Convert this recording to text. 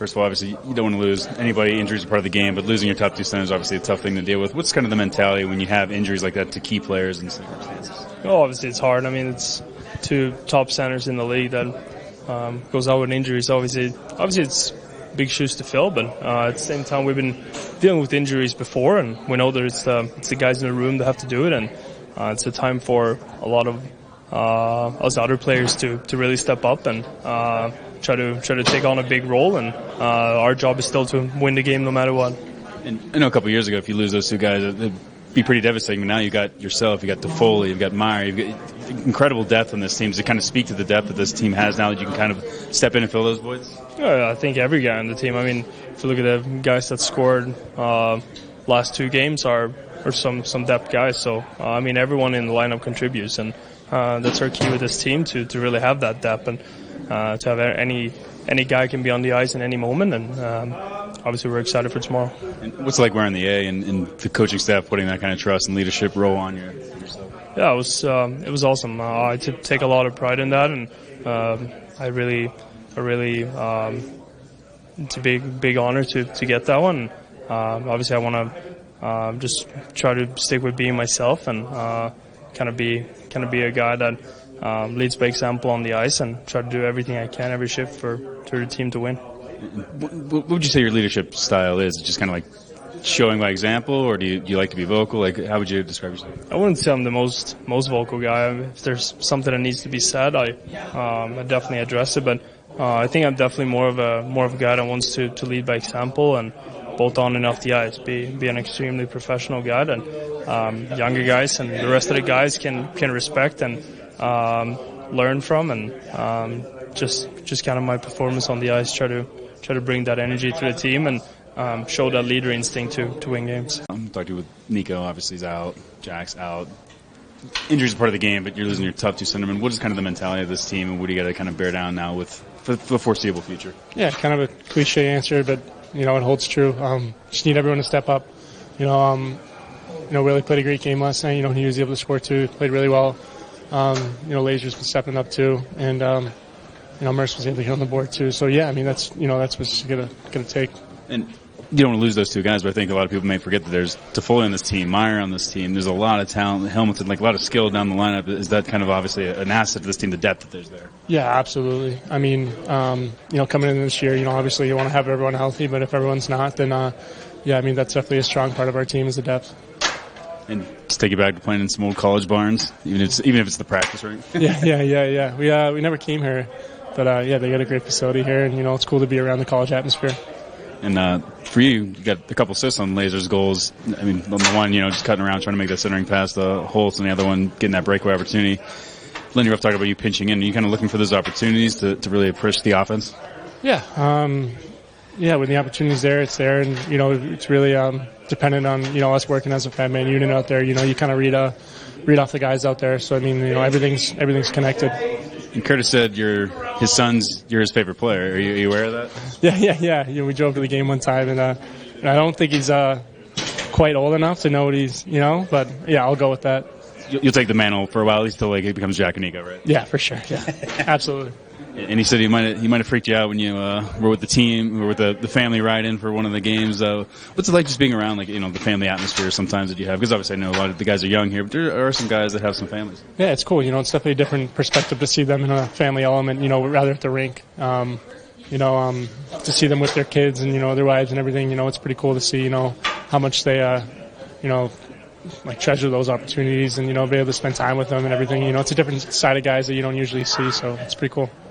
First of all, obviously, you don't want to lose anybody. Injuries are part of the game, but losing your top two centers is obviously a tough thing to deal with. What's kind of the mentality when you have injuries like that to key players and circumstances? Well, obviously, it's hard. I mean, it's two top centers in the league that goes out with injuries. Obviously, it's big shoes to fill, but at the same time, we've been dealing with injuries before, and we know that it's the guys in the room that have to do it, and it's a time for a lot of us other players to really step up and try to take on a big role, and our job is still to win the game no matter what. And I know a couple of years ago, if you lose those two guys, it'd be pretty devastating. But now you got yourself, you got Toffoli, you've got Meyer, you've got incredible depth on this team. Does it kind of speak to the depth that this team has now that you can kind of step in and fill those voids? Yeah, I think every guy on the team. I mean, if you look at the guys that scored last two games are some depth guys. So I mean, everyone in the lineup contributes, and that's our key with this team to really have that depth and to have any guy can be on the ice in any moment, and obviously we're excited for tomorrow. And what's it like wearing the A and the coaching staff putting that kind of trust and leadership role on yourself? Yeah, it was awesome. I take a lot of pride in that, and I really it's a big honor to get that one. Obviously, I want to just try to stick with being myself and kind of be a guy that leads by example on the ice and try to do everything I can every shift for the team to win. What would you say your leadership style is? Just kind of like showing by example, or do you like to be vocal? Like, how would you describe yourself? I wouldn't say I'm the most vocal guy. If there's something that needs to be said, I definitely address it. But I think I'm definitely more of a guy that wants to lead by example, and both on and off the ice, be an extremely professional guy that younger guys and the rest of the guys can respect and learn from, and just kind of my performance on the ice, try to bring that energy to the team and show that leader instinct to win games. I'm talking with Nico. Obviously, he's out. Jack's out. Injuries are part of the game, but you're losing your top two centermen. What is kind of the mentality of this team, and what do you got to kind of bear down now for the foreseeable future? Yeah, kind of a cliche answer, but it holds true. Just need everyone to step up. Really played a great game last night. He was able to score too. Played really well. Laser's been stepping up too, and Merce was able to hit on the board too. So yeah, I mean that's what's gonna take. And you don't want to lose those two guys, but I think a lot of people may forget that there's Toffoli on this team, Meyer on this team. There's a lot of talent, Helmutson, like a lot of skill down the lineup. Is that kind of obviously an asset to this team, the depth that there's there? Yeah, absolutely. I mean, coming in this year, obviously you want to have everyone healthy, but if everyone's not, then that's definitely a strong part of our team is the depth. And just take you back to playing in some old college barns, even if it's the practice rink. Yeah. We never came here, but they got a great facility here, and it's cool to be around the college atmosphere. And for you got a couple assists on Laser's goals. I mean, on the one, just cutting around trying to make that centering pass to Holtz, and the other one getting that breakaway opportunity. Lindy Ruff talked about you pinching in. Are you kind of looking for those opportunities to really push the offense? Yeah. When the opportunity's there, it's there, and it's really dependent on us working as a fan-man unit out there. You kind of read off the guys out there. So I mean, everything's connected. And Curtis said you're his favorite player. Are you aware of that? Yeah. We drove to the game one time, and I don't think he's quite old enough to know what he's, but yeah, I'll go with that. You'll take the mantle for a while, at least till he becomes Jack and Nico, right? Yeah, for sure. Yeah, absolutely. And he said he might have freaked you out when you were with the team or with the family ride-in for one of the games. What's it like just being around, the family atmosphere sometimes that you have? Because obviously I know a lot of the guys are young here, but there are some guys that have some families. Yeah, it's cool. It's definitely a different perspective to see them in a family element, rather at the rink. To see them with their kids and, their wives and everything, it's pretty cool to see, how much they, treasure those opportunities and, be able to spend time with them and everything. It's a different side of guys that you don't usually see, so it's pretty cool.